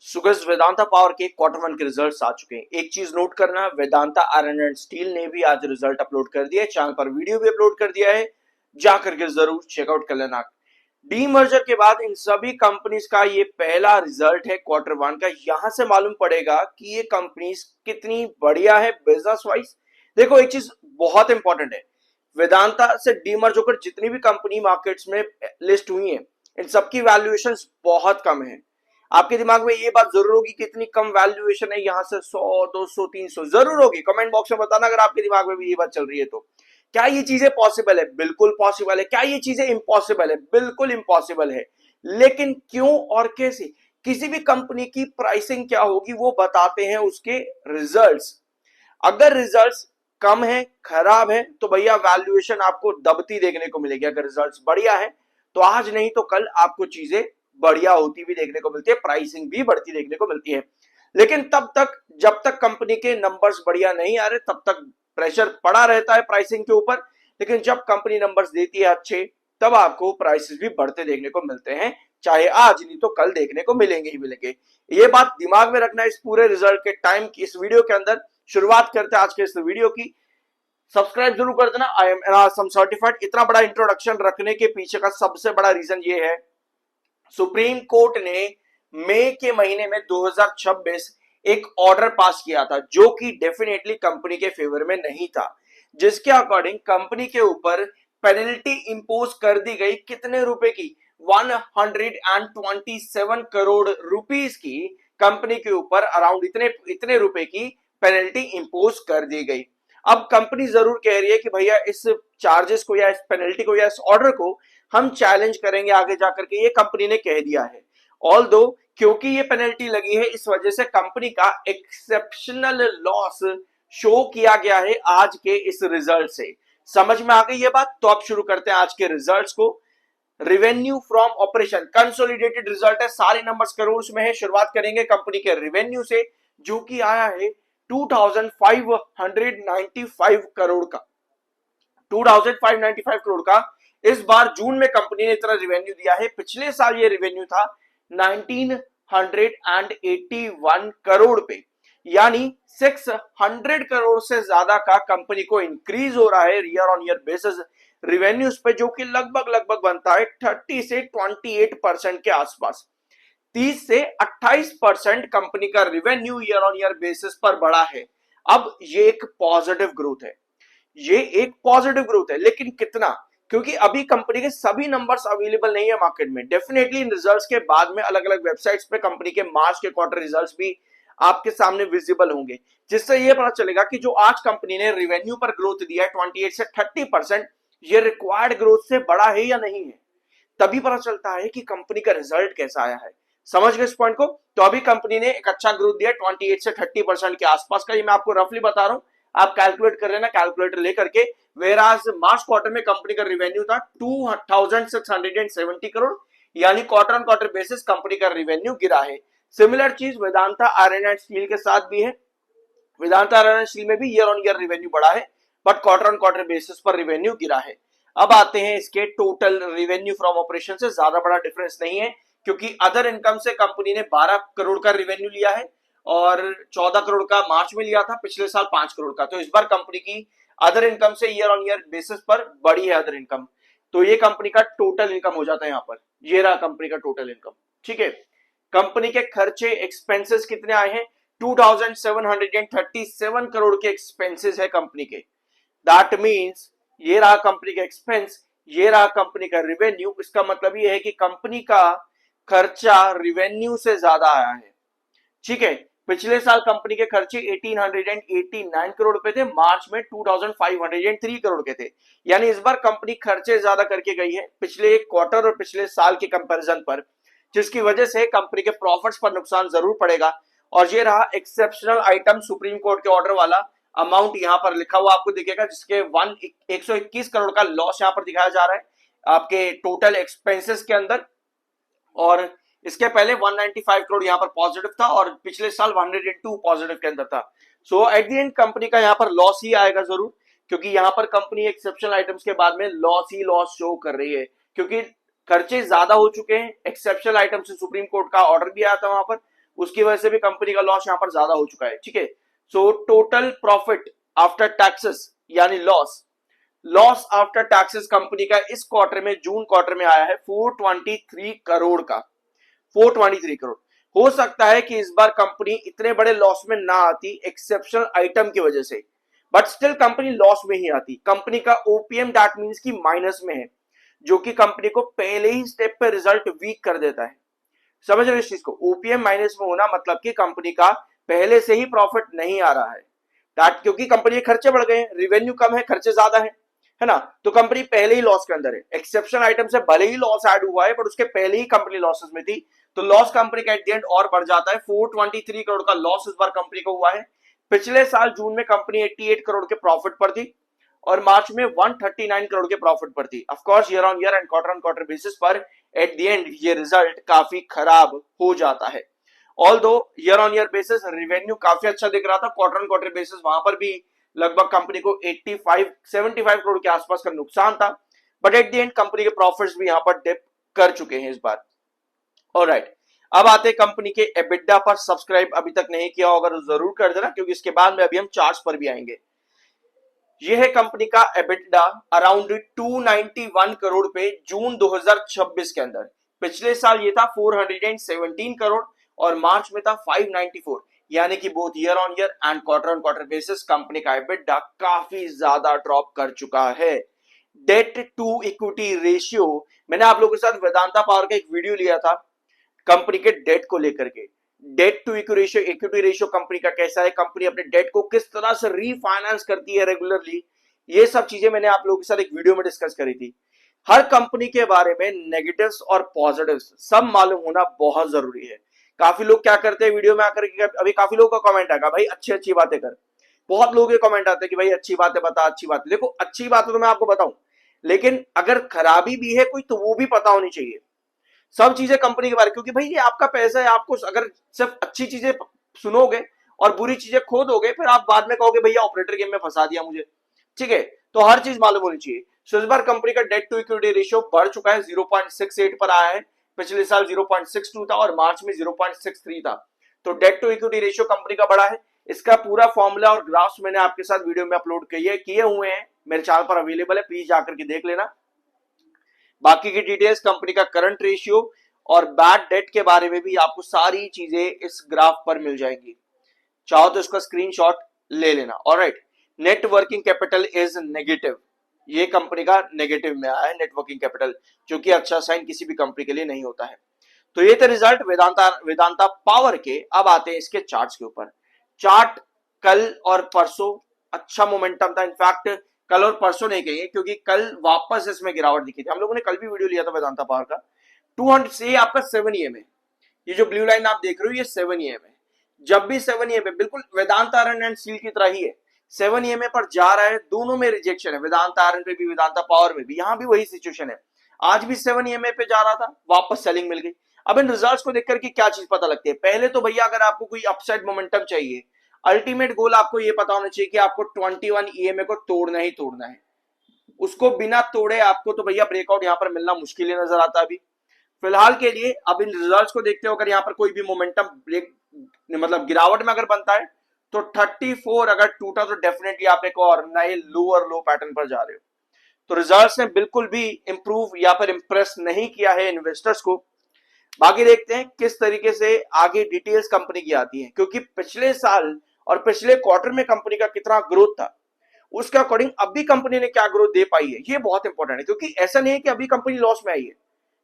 सुगस्त Vedanta power के quarter one के results आ चुके हैं। एक चीज नोट करना, वेदांता आयरन एंड स्टील ने भी आज रिजल्ट अपलोड कर दिया है, चैनल पर वीडियो भी अपलोड कर दिया है, जाकर के जरूर चेकआउट कर लेना। डीमर्जर के बाद इन सभी कंपनीज का ये पहला रिजल्ट है क्वार्टर वन का। यहां से मालूम पड़ेगा कि ये कंपनीज कितनी बढ़िया है बिजनेस वाइज। देखो एक चीज बहुत इंपॉर्टेंट है, वेदांता से डीमर्ज होकर जितनी भी कंपनी मार्केट्स में लिस्ट हुई है, इन सबकी वैल्यूएशन बहुत कम है। आपके दिमाग में ये बात जरूर होगी कि इतनी कम वैल्यूएशन है, यहां से 100 200 300 जरूर होगी। कमेंट बॉक्स में बताना अगर आपके दिमाग में भी ये बात चल रही है तो। क्या ये चीजें पॉसिबल है? बिल्कुल पॉसिबल है। क्या ये चीजें इम्पॉसिबल है? बिल्कुल इम्पॉसिबल है। लेकिन क्यों और कैसे? किसी भी कंपनी की प्राइसिंग क्या होगी वो बताते हैं उसके रिजल्ट्स। अगर रिजल्ट्स कम है, खराब है, तो भैया वैल्यूएशन आपको दबती देखने को मिलेगी। अगर रिजल्ट्स बढ़िया है तो आज नहीं तो कल आपको चीजें बढ़िया होती भी देखने को मिलती है, प्राइसिंग भी बढ़ती देखने को मिलती है। लेकिन तब तक, जब तक कंपनी के नंबर्स बढ़िया नहीं आ रहे, तब तक प्रेशर पड़ा रहता है प्राइसिंग के ऊपर। लेकिन जब कंपनी नंबर्स देती है अच्छे, तब आपको प्राइसेस भी बढ़ते देखने को मिलते हैं, चाहे आज नहीं तो कल देखने को मिलेंगे ही मिलेंगे। ये बात दिमाग में रखना इस पूरे रिजल्ट के टाइम की। इस वीडियो के अंदर शुरुआत करते हैं आज के इस वीडियो की। सब्सक्राइब जरूर कर देना। I am some certified. इतना बड़ा इंट्रोडक्शन रखने के पीछे का सबसे बड़ा रीजन ये है, सुप्रीम कोर्ट ने मई के महीने में 2026 एक ऑर्डर पास किया था जो कि डेफिनेटली कंपनी के फेवर में नहीं था, जिसके अकॉर्डिंग कंपनी के ऊपर पेनल्टी इंपोज कर दी गई। कितने रुपए की? 127 करोड़ रुपीस की कंपनी के ऊपर अराउंड इतने इतने रुपए की पेनल्टी इंपोज कर दी गई। अब कंपनी जरूर कह रही है कि भैया इस चार्जेस को या इस पेनल्टी को या इस ऑर्डर को हम चैलेंज करेंगे आगे जाकर के, ये कंपनी ने कह दिया है। ऑल दो क्योंकि ये पेनल्टी लगी है, इस वजह से कंपनी का एक्सेप्शनल लॉस शो किया गया है आज के इस रिजल्ट से। समझ में आ गई ये बात? तो अब शुरू करते हैं आज के रिजल्ट्स को। Revenue from operation consolidated result है, सारे नंबर्स करोड़ में है। शुरुआत करेंगे कंपनी के रेवेन्यू से, जो कि आया है 2595 करोड़ का। 2595 करोड़ का इस बार जून में कंपनी ने इतना रेवेन्यू दिया है। पिछले साल ये रेवेन्यू था 1981 करोड़ पे, यानी 600 करोड़ से ज्यादा का कंपनी को इंक्रीज हो रहा है year on year basis revenues पे, जो कि लगभग बनता है 30 से 28% के आसपास। 30 से 28% कंपनी का revenue year on year basis पर बढ़ा है। अब ये एक पॉजिटिव ग्रोथ है, ये एक पॉजिटिव ग्रोथ है। लेकिन कितना? क्योंकि अभी कंपनी के सभी नंबर्स अवेलेबल नहीं है मार्केट में। डेफिनेटली इन रिजल्ट्स के बाद में अलग अलग वेबसाइट्स पे कंपनी के मार्च के क्वार्टर रिजल्ट्स भी आपके सामने विजिबल होंगे, जिससे ये पता चलेगा कि जो आज कंपनी ने रेवेन्यू पर ग्रोथ दिया है 28 से 30%, ये रिक्वायर्ड ग्रोथ से बड़ा है या नहीं है। तभी पता चलता है कि कंपनी का रिजल्ट कैसा आया है। समझ गए इस पॉइंट को? तो अभी कंपनी ने एक अच्छा ग्रोथ दिया 28 से 30% के आसपास का। ये मैं आपको रफली बता रहा हूं, आप कैलकुलेट कर लेना कैलकुलेटर लेकर के। वेराज मार्च क्वार्टर में कंपनी का रिवेन्यू था 2670 करोड़, यानी quarter on quarter basis company का रिवेन्यू गिरा है। सिमिलर चीज वेदांता आयरन एंड स्टील के साथ भी है। वेदांता आयरन एंड स्टील में भी ईयर ऑन ईयर रिवेन्यू बढ़ा है, but quarter on quarter basis पर रिवेन्यू गिरा है। अब आते हैं इसके टोटल रिवेन्यू फ्रॉम ऑपरेशन से। ज्यादा बड़ा डिफरेंस नहीं है, क्योंकि अदर इनकम से कंपनी ने 12 करोड़ का रिवेन्यू लिया है और 14 करोड़ का मार्च में लिया था, पिछले साल 5 करोड़ का। तो इस बार कंपनी की अदर इनकम से ईयर ऑन ईयर बेसिस पर बढ़ी है अदर इनकम। तो ये कंपनी का टोटल इनकम हो जाता है। यहाँ पर ये रहा कंपनी का टोटल इनकम। ठीक है, कंपनी के खर्चे एक्सपेंसेस कितने आए हैं? 2737 करोड़ के एक्सपेंसेस है कंपनी के। दैट मींस ये रहा कंपनी का एक्सपेंस, ये रहा कंपनी का रिवेन्यू। इसका मतलब ये है कि कंपनी का खर्चा रिवेन्यू से ज्यादा आया है। ठीक है, पिछले साल कंपनी के खर्चे 1889 करोड़ रुपए थे, मार्च में 2503 करोड़ के थे। यानी इस बार कंपनी खर्चे ज्यादा करके गई है पिछले एक क्वार्टर और पिछले साल के कंपैरिजन पर, जिसकी वजह से कंपनी के प्रॉफिट्स पर नुकसान जरूर पड़ेगा। और ये रहा एक्सेप्शनल आइटम, सुप्रीम कोर्ट के ऑर्डर वाला अमाउंट यहां पर लिखा हुआ आपको दिखेगा, जिसके 121 करोड़ का लॉस यहां पर दिखाया जा रहा है आपके टोटल एक्सपेंसेस के अंदर। और इसके पहले 195 करोड़ यहां पर पॉजिटिव था और पिछले साल 102 पॉजिटिव के अंदर था। सो एट द एंड कंपनी का यहां पर लॉस ही आएगा जरूर, क्योंकि यहां पर कंपनी एक्सेप्शनल आइटम्स के बाद में लॉस ही लॉस शो कर रही है, क्योंकि खर्चे ज्यादा हो चुके हैं। एक्सेप्शनल आइटम से सुप्रीम कोर्ट का ऑर्डर भी आया था वहां पर, उसकी वजह से भी कंपनी का लॉस यहाँ पर ज्यादा हो चुका है। ठीक है, so total profit after taxes यानी लॉस आफ्टर टैक्सेस कंपनी का इस क्वार्टर में, जून क्वार्टर में आया है 423 करोड़ का। 423 करोड़। हो सकता है कि इस बार कंपनी इतने बड़े लॉस में ना आती एक्सेप्शनल आइटम की वजह से, बट स्टिल कंपनी लॉस में ही आती। कंपनी का ओपीएम दैट मींस कि माइनस में है, जो कि कंपनी को पहले ही स्टेप पे रिजल्ट वीक कर देता है। समझ रहे हो इस चीज को? ओपीएम माइनस में होना मतलब कि कंपनी का पहले से ही प्रॉफिट नहीं आ रहा है, दैट क्योंकि कंपनी के खर्चे बढ़ गए हैं, रिवेन्यू कम है, खर्चे ज्यादा है ना, तो कंपनी पहले ही लॉस के अंदर है। एक्सेप्शनल आइटम से भले ही लॉस ऐड हुआ है, बट उसके पहले ही कंपनी लॉसेस में थी, तो लॉस कंपनी का एट द एंड और बढ़ जाता है। 423 करोड़ का लॉस इस बार कंपनी को हुआ है। पिछले साल जून में कंपनी 88 करोड़ के प्रॉफिट पर थी और मार्च में 139 करोड़ के प्रॉफिट पर थी। Of course year on year and quarter on quarter basis पर एट द एंड ये रिजल्ट काफी खराब हो जाता है। Although year on year basis revenue काफी अच्छा दिख रहा था, क्वार्टर ऑन क्वार्टर बेसिस वहां पर भी लगभग कंपनी को 75 करोड़ के आसपास का नुकसान था, but at the end company के प्रॉफिट्स भी यहां पर डिप कर चुके हैं इस बार। ऑलराइट, अब आते हैं कंपनी के एबिटा पर। सब्सक्राइब अभी तक नहीं किया होगा तो जरूर कर देना, क्योंकि इसके बाद में अभी हम चार्ट्स पर भी आएंगे। यह है कंपनी का एबिटा अराउंड 291 करोड़ पे जून 2026 के अंदर। पिछले साल ये था 417 करोड़ और मार्च में था 594, यानी कि both year on year and quarter on quarter basis company का एबिटा काफी ज्यादा ड्रॉप कर चुका है। डेट टू इक्विटी रेशियो, मैंने आप लोगों के साथ वेदांता पावर का एक वीडियो लिया था कंपनी के डेट को लेकर के। Debt to equity ratio company का कैसा है, कंपनी अपने डेट को किस तरह से रीफाइनेंस करती है रेगुलरली, ये सब चीजें मैंने आप लोगों के साथ एक वीडियो में डिस्कस करी थी। हर कंपनी के बारे में नेगेटिव्स और पॉजिटिव्स सब मालूम होना बहुत जरूरी है। काफी लोग क्या करते हैं वीडियो में आकर के, अभी काफी लोगों का कमेंट आएगा भाई अच्छी अच्छी बातें कर, बहुत लोगों के कमेंट आते हैं कि भाई अच्छी बातें बता, अच्छी बातें। देखो अच्छी बातें तो मैं आपको बताऊं, लेकिन अगर खराबी भी है कोई तो वो भी पता होनी चाहिए, सब चीजें कंपनी के बारे, क्योंकि भाई ये आपका पैसा है। आपको अगर सिर्फ अच्छी चीजें सुनोगे और बुरी चीजें खो दोगे, फिर आप बाद में कहोगे भैया ऑपरेटर गेम में फंसा दिया मुझे। ठीक है, तो हर चीज मालूम होनी चाहिए। सो इस बार कंपनी का डेट टू इक्विटी रेशियो बढ़ चुका है, 0.68 पर आया है। पिछले साल 0.62 था और मार्च में 0.63 था, तो debt to equity ratio company का बढ़ा है। इसका पूरा फॉर्मूला और ग्राफ्स मैंने आपके साथ वीडियो में अपलोड किए हुए हैं, मेरे चैनल पर अवेलेबल है, प्लीज जाकर के देख लेना। बाकी की डिटेल्स, कंपनी का करंट रेशियो और बैड डेट के बारे में भी आपको सारी चीजें इस ग्राफ पर मिल जाएंगी, चाहो तो इसका स्क्रीनशॉट ले लेना। Alright, net working capital is negative, ये कंपनी का नेगेटिव में आया है नेट वर्किंग कैपिटल, जो कि अच्छा साइन किसी भी कंपनी के लिए नहीं होता है। तो ये थे रिजल्ट वेदांता पावर के। अब आते हैं इसके चार्ट्स के ऊपर। चार्ट कल और परसों अच्छा मोमेंटम था, इनफैक्ट कल और परसों नहीं कहिए, क्योंकि कल वापस इसमें गिरावट दिखी थी। हम लोगों ने कल भी वीडियो लिया था वेदांता पावर का। 200 से आपका 7 EM है, ये जो ब्लू लाइन आप देख रहे हो ये 7 EM है। जब भी 7 EM है, बिल्कुल वेदांता आयरन एंड स्टील की तरह ही है, 7 EM पर जा रहा है, दोनों में रिजेक्शन है, वेदांता आयरन पे भी वेदांता पावर में भी, यहां भी वही सिचुएशन है। आज भी 7 EM पे जा रहा था, वापस सेलिंग मिल गई। अब इन रिजल्ट्स को देखकर के क्या चीज पता लगती है? पहले तो भैया अगर आपको कोई अपसाइड मोमेंटम चाहिए, अल्टीमेट गोल आपको ये पता होना चाहिए कि आपको 21 EMA को तोड़ना ही तोड़ना है। उसको बिना तोड़े आपको तो भैया ब्रेकआउट यहाँ पर मिलना मुश्किल ही नजर आता है अभी फिलहाल के लिए। अब इन रिजल्ट्स को देखते हो, अगर यहाँ पर कोई भी मोमेंटम ब्रेक मतलब गिरावट में अगर बनता है तो 34 अगर टूटा तो डेफिनेटली आप एक और नए लोअर लो पैटर्न पर जा रहे हो। तो रिजल्ट्स ने बिल्कुल भी इंप्रूव या फिर इंप्रेस नहीं किया है इन्वेस्टर्स को। बाकी देखते हैं किस तरीके से आगे डिटेल्स कंपनी की आती है, क्योंकि पिछले साल और पिछले क्वार्टर में कंपनी का कितना ग्रोथ था, उसके अकॉर्डिंग अभी कंपनी ने क्या ग्रोथ दे पाई है, ये बहुत इंपॉर्टेंट है। क्योंकि ऐसा नहीं है कि अभी कंपनी लॉस में आई है,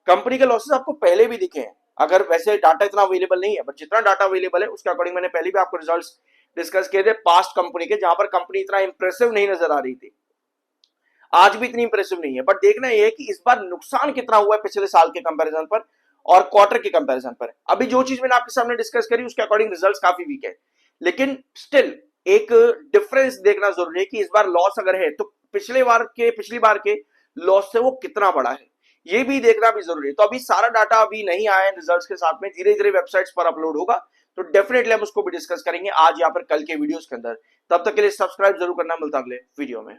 कंपनी के लॉसेस आपको पहले भी दिखे हैं। अगर वैसे डाटा इतना अवेलेबल नहीं है, बट जितना डाटा अवेलेबल है उसके अकॉर्डिंग मैंने पहले भी आपको रिजल्ट्स डिस्कस किए थे पास्ट कंपनी के, जहां पर कंपनी इतना इंप्रेसिव नहीं नजर आ रही थी, आज भी इतनी इंप्रेसिव नहीं है। बट देखना यह है कि इस बार नुकसान कितना हुआ है पिछले साल के कंपैरिजन पर और क्वार्टर के कंपैरिजन पर। अभी जो चीज मैंने आपके सामने डिस्कस करी उसके अकॉर्डिंग रिजल्ट्स काफी वीक है, लेकिन स्टिल एक डिफरेंस देखना जरूरी है कि इस बार लॉस अगर है तो पिछली बार के लॉस से वो कितना बड़ा है, ये भी देखना भी जरूरी है। तो अभी सारा डाटा अभी नहीं आया है रिजल्ट्स के साथ में, धीरे धीरे वेबसाइट्स पर अपलोड होगा तो डेफिनेटली हम उसको भी डिस्कस करेंगे आज या फिर कल के वीडियोस के अंदर। तब तक के लिए सब्सक्राइब जरूर करना, मिलता अगले वीडियो में।